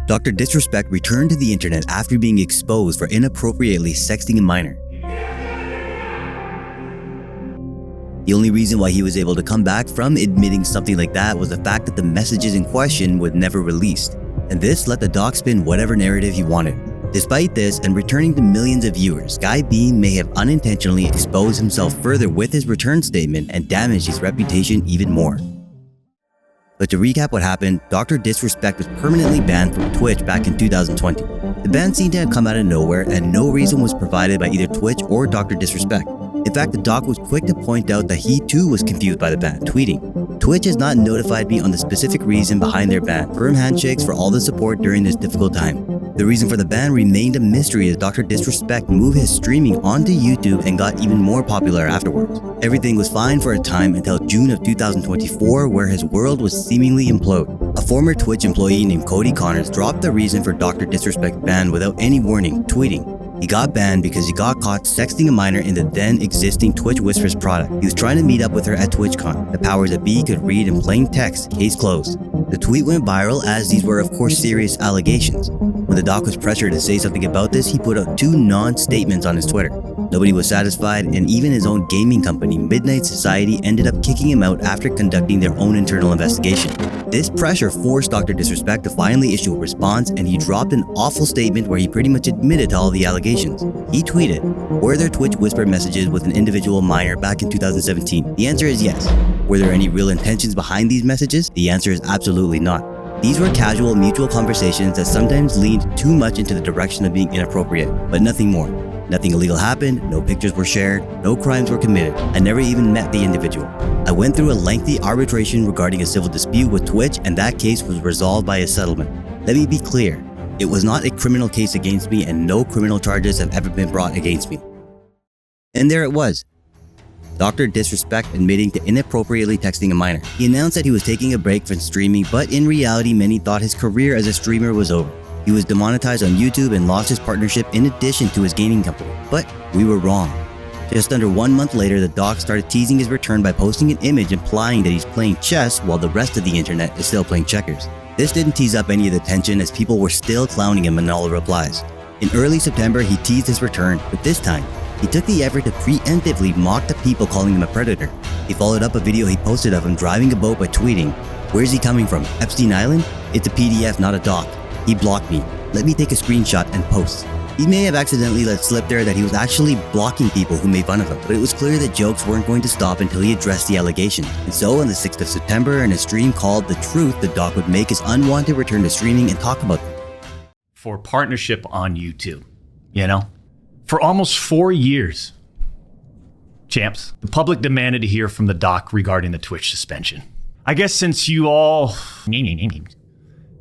Dr. Disrespect returned to the internet after being exposed for inappropriately sexting a minor. The only reason why he was able to come back from admitting something like that was the fact that the messages in question were never released, and this let the doc spin whatever narrative he wanted. Despite this, and returning to millions of viewers, Guy Beam may have unintentionally exposed himself further with his return statement and damaged his reputation even more. But to recap what happened, Dr. Disrespect was permanently banned from Twitch back in 2020. The ban seemed to have come out of nowhere, and no reason was provided by either Twitch or Dr. Disrespect. In fact, the doc was quick to point out that he too was confused by the ban, tweeting, "Twitch has not notified me on the specific reason behind their ban. Firm handshakes for all the support during this difficult time." The reason for the ban remained a mystery as Dr. Disrespect moved his streaming onto YouTube and got even more popular afterwards. Everything was fine for a time until June of 2024, where his world was seemingly implode. A former Twitch employee named Cody Connors dropped the reason for Dr. Disrespect's ban without any warning, tweeting, "He got banned because he got caught sexting a minor in the then existing Twitch Whispers product. He was trying to meet up with her at TwitchCon. The powers that be could read in plain text, case closed." The tweet went viral as these were of course serious allegations. When the doc was pressured to say something about this, he put out 2 non-statements on his Twitter. Nobody was satisfied, and even his own gaming company, Midnight Society, ended up kicking him out after conducting their own internal investigation. This pressure forced Dr. Disrespect to finally issue a response, and he dropped an awful statement where he pretty much admitted to all the allegations. He tweeted, "Were there Twitch Whisper messages with an individual minor back in 2017? The answer is yes. Were there any real intentions behind these messages? The answer is absolutely not. These were casual, mutual conversations that sometimes leaned too much into the direction of being inappropriate, but nothing more. Nothing illegal happened, no pictures were shared, no crimes were committed. I never even met the individual. I went through a lengthy arbitration regarding a civil dispute with Twitch, and that case was resolved by a settlement. Let me be clear, it was not a criminal case against me, and no criminal charges have ever been brought against me." And there it was. Dr. Disrespect admitting to inappropriately texting a minor. He announced that he was taking a break from streaming, but in reality, many thought his career as a streamer was over. He was demonetized on YouTube and lost his partnership in addition to his gaming company. But we were wrong. Just under 1 month later, the doc started teasing his return by posting an image implying that he's playing chess while the rest of the internet is still playing checkers. This didn't tease up any of the tension as people were still clowning him in all the replies. In early September, he teased his return, but this time, he took the effort to preemptively mock the people calling him a predator. He followed up a video he posted of him driving a boat by tweeting, "Where's he coming from? Epstein Island? It's a PDF, not a doc. He blocked me. Let me take a screenshot and post." He may have accidentally let slip there that he was actually blocking people who made fun of him, but it was clear that jokes weren't going to stop until he addressed the allegation. And so on the 6th of September, in a stream called The Truth, the doc would make his unwanted return to streaming and talk about them. For partnership on YouTube, for almost 4 years, champs, the public demanded to hear from the doc regarding the Twitch suspension. I guess since you all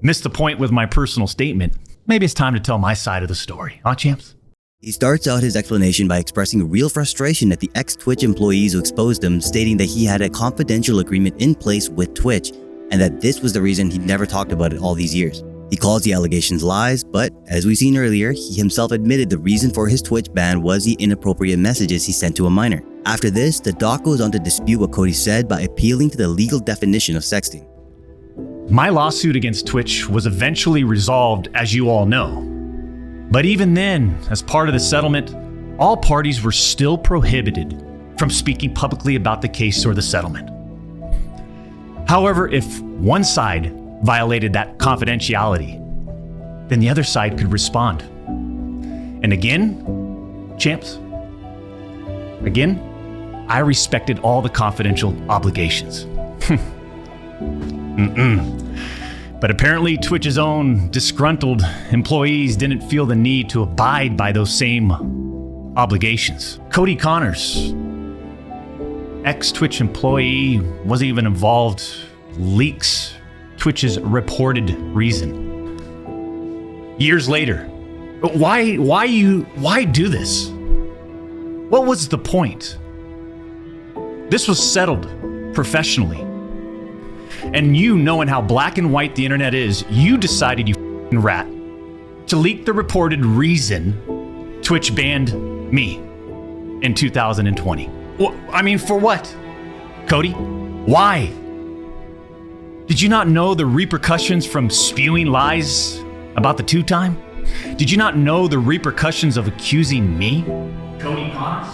missed the point with my personal statement, maybe it's time to tell my side of the story, huh, champs? He starts out his explanation by expressing real frustration at the ex-Twitch employees who exposed him, stating that he had a confidential agreement in place with Twitch and that this was the reason he never talked about it all these years. He calls the allegations lies, but as we've seen earlier, he himself admitted the reason for his Twitch ban was the inappropriate messages he sent to a minor. After this, the doc goes on to dispute what Cody said by appealing to the legal definition of sexting. My lawsuit against Twitch was eventually resolved, as you all know. But even then, as part of the settlement, all parties were still prohibited from speaking publicly about the case or the settlement. However, if one side violated that confidentiality, then the other side could respond. And again, champs, I respected all the confidential obligations. But apparently Twitch's own disgruntled employees didn't feel the need to abide by those same obligations. Cody Connors, ex-Twitch employee, wasn't even involved, leaks Twitch's reported reason. Years later, why do this? What was the point? This was settled professionally. And you, knowing how black and white the internet is, you decided, you f***ing rat, to leak the reported reason Twitch banned me in 2020. For what? Cody, why? Did you not know the repercussions from spewing lies About the 2-time? Did you not know the repercussions of accusing me, Cody Connors?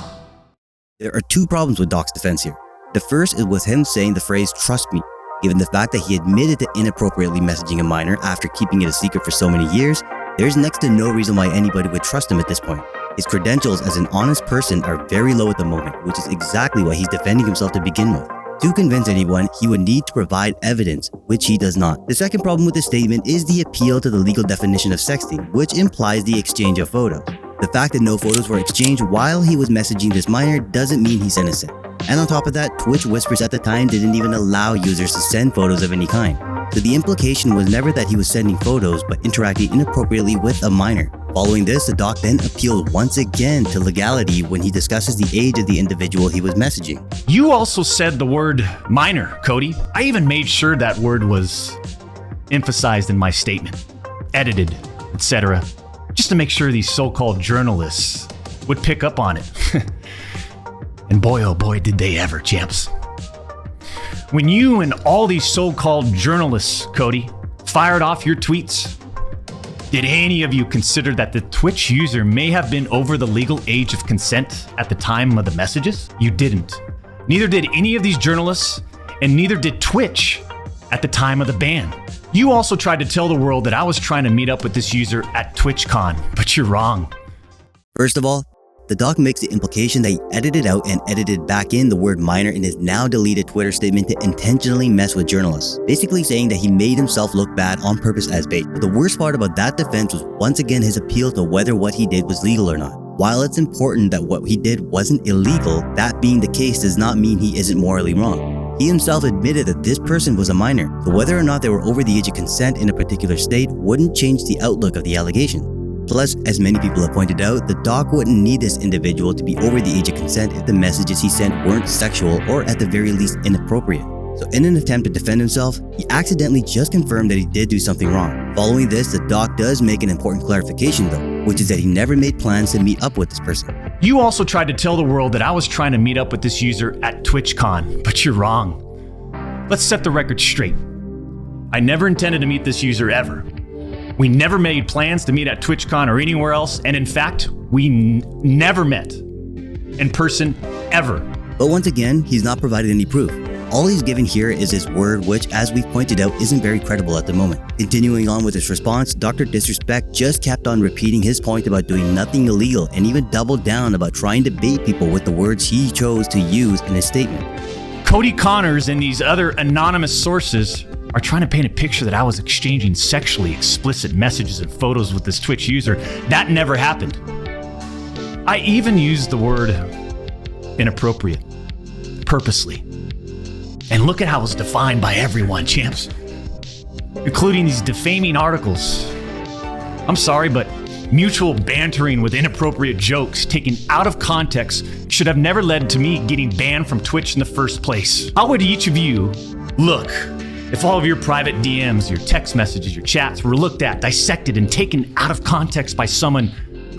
There are two problems with Doc's defense here. The first is with him saying the phrase, "trust me." Given the fact that he admitted to inappropriately messaging a minor after keeping it a secret for so many years, there's next to no reason why anybody would trust him at this point. His credentials as an honest person are very low at the moment, which is exactly why he's defending himself to begin with. To convince anyone, he would need to provide evidence, which he does not. The second problem with this statement is the appeal to the legal definition of sexting, which implies the exchange of photos. The fact that no photos were exchanged while he was messaging this minor doesn't mean he's innocent. And on top of that, Twitch Whispers at the time didn't even allow users to send photos of any kind. So the implication was never that he was sending photos, but interacting inappropriately with a minor. Following this, the doc then appealed once again to legality when he discusses the age of the individual he was messaging. You also said the word minor, Cody. I even made sure that word was emphasized in my statement, edited, etc., just to make sure these so-called journalists would pick up on it. And boy, oh boy, did they ever, champs. When you and all these so-called journalists, Cody, fired off your tweets, did any of you consider that the Twitch user may have been over the legal age of consent at the time of the messages? You didn't. Neither did any of these journalists, and neither did Twitch at the time of the ban. You also tried to tell the world that I was trying to meet up with this user at TwitchCon, but you're wrong. First of all, the doc makes the implication that he edited out and edited back in the word minor in his now deleted Twitter statement to intentionally mess with journalists, basically saying that he made himself look bad on purpose as bait. But the worst part about that defense was once again his appeal to whether what he did was legal or not. While it's important that what he did wasn't illegal, that being the case does not mean he isn't morally wrong. He himself admitted that this person was a minor, so whether or not they were over the age of consent in a particular state wouldn't change the outlook of the allegation. Plus, as many people have pointed out, the doc wouldn't need this individual to be over the age of consent if the messages he sent weren't sexual or at the very least inappropriate. So in an attempt to defend himself, he accidentally just confirmed that he did do something wrong. Following this, the doc does make an important clarification though, which is that he never made plans to meet up with this person. You also tried to tell the world that I was trying to meet up with this user at TwitchCon, but you're wrong. Let's set the record straight. I never intended to meet this user ever. We never made plans to meet at TwitchCon or anywhere else, and in fact, we never met in person ever. But once again, he's not provided any proof. All he's given here is his word, which, as we've pointed out, isn't very credible at the moment. Continuing on with his response, Dr. Disrespect just kept on repeating his point about doing nothing illegal and even doubled down about trying to bait people with the words he chose to use in his statement. Cody Connors and these other anonymous sources are trying to paint a picture that I was exchanging sexually explicit messages and photos with this Twitch user. That never happened. I even used the word inappropriate, purposely. And look at how it's defined by everyone, champs, including these defaming articles. I'm sorry, but mutual bantering with inappropriate jokes taken out of context should have never led to me getting banned from Twitch in the first place. How would each of you look if all of your private DMs, your text messages, your chats were looked at, dissected, and taken out of context by someone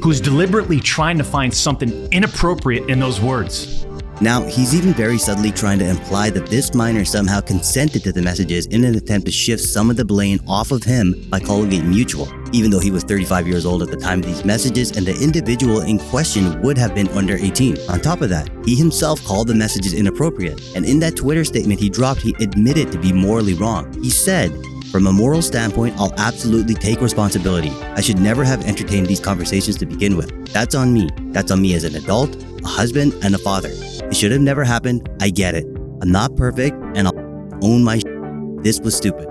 who's deliberately trying to find something inappropriate in those words? Now, he's even very subtly trying to imply that this minor somehow consented to the messages in an attempt to shift some of the blame off of him by calling it mutual, even though he was 35 years old at the time of these messages and the individual in question would have been under 18. On top of that, he himself called the messages inappropriate, and in that Twitter statement he dropped, he admitted to be morally wrong. He said, "From a moral standpoint, I'll absolutely take responsibility. I should never have entertained these conversations to begin with. That's on me. That's on me as an adult, a husband, and a father. It should have never happened. I get it. I'm not perfect, and I'll own my shit. This was stupid."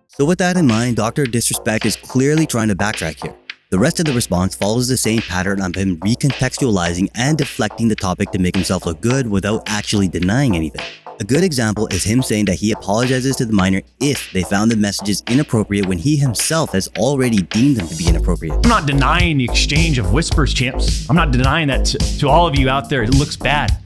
So with that in mind, Dr. Disrespect is clearly trying to backtrack here. The rest of the response follows the same pattern of him recontextualizing and deflecting the topic to make himself look good without actually denying anything. A good example is him saying that he apologizes to the minor if they found the messages inappropriate when he himself has already deemed them to be inappropriate. I'm not denying the exchange of whispers, champs. I'm not denying that to all of you out there. It looks bad.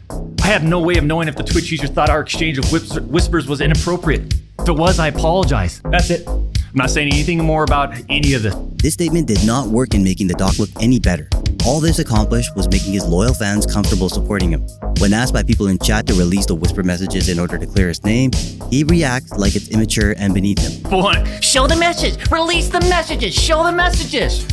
I have no way of knowing if the Twitch user thought our exchange of whispers was inappropriate. If it was, I apologize. That's it. I'm not saying anything more about any of this. This statement did not work in making the doc look any better. All this accomplished was making his loyal fans comfortable supporting him. When asked by people in chat to release the whisper messages in order to clear his name, he reacts like it's immature and beneath him. What? Show the message! Release the messages! Show the messages!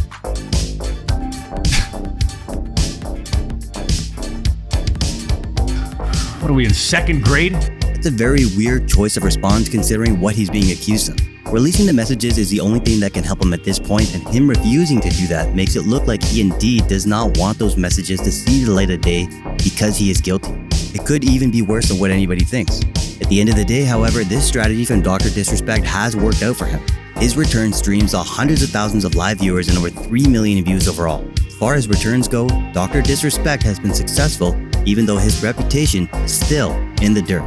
What are we in second grade? It's a very weird choice of response considering what he's being accused of. Releasing the messages is the only thing that can help him at this point, and him refusing to do that makes it look like he indeed does not want those messages to see the light of day because he is guilty. It could even be worse than what anybody thinks. At the end of the day, however, this strategy from Dr. Disrespect has worked out for him. His return streams saw hundreds of thousands of live viewers and over 3 million views overall. As far as returns go, Dr. Disrespect has been successful even though his reputation is still in the dirt.